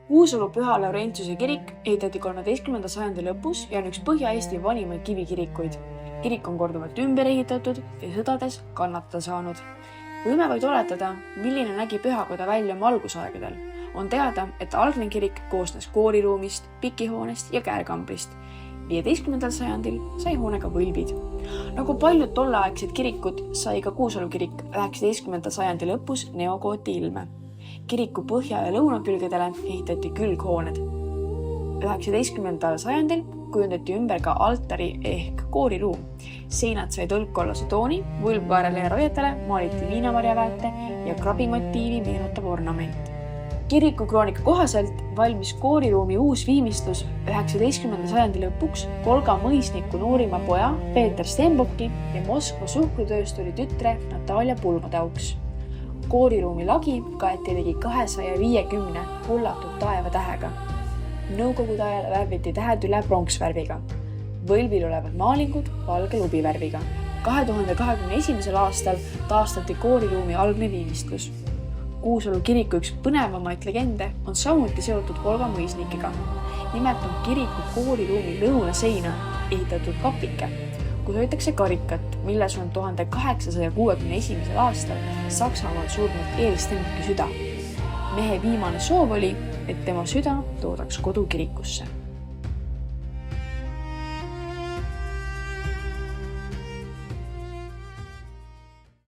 Kuusalu Püha Laurentiuse kirik ehitati 13. sajandi lõpus ja on üks Põhja-Eesti vanimaid kivikirikuid. Kirik on korduvalt ümber ehitatud ja sõdades kannatada saanud. Võime vaid oletada, milline nägi pühakoda välja oma algusaegadel. On teada, et algne kirik koosnes kooriruumist, pikihoonest ja käärkambrist. 15. sajandil sai hoonega võlbid. Nagu paljud tolleaegsed kirikud, sai ka Kuusalu kirik 19. sajandi lõpus neogooti ilme. Kiriku põhja- ja lõunakülgedele ehitati külghooned. 19. sajandil kujundati ümber ka altari ehk kooriruum. Seinad sai tõlkkollase tooni, võlvkaarele ja roietele maaliti viinamarjaväete ja krabimotiivi meenutav ornament. Kiriku kroonika kohaselt valmis kooriruumi uus viimistlus 19. sajandi lõpuks Kolga mõisniku noorima poja Peeter Stenbocki ja Moskva suhkrutöösturi tütre Natalja Pulmatäuks. Kooriruumi lagi kaeti ligi 250 hullatud taevatähega. Nõukogude ajal värviti tähed üle pronksvärviga. Võlvil olevad maalingud valge lubivärviga. 2021. aastal taastati kooriruumi algne viimistlus. Kuusalu kiriku üks põnevamaid legende on samuti seotud Kolga mõisnikega. Nimelt on kiriku kooriruumi lõunaseina ehitatud kapike, kus hoitakse karikat, milles on 1861. aastal Saksamaal surnud Erich Stenbocki süda. Mehe viimane soov oli, et tema süda toodaks kodukirikusse.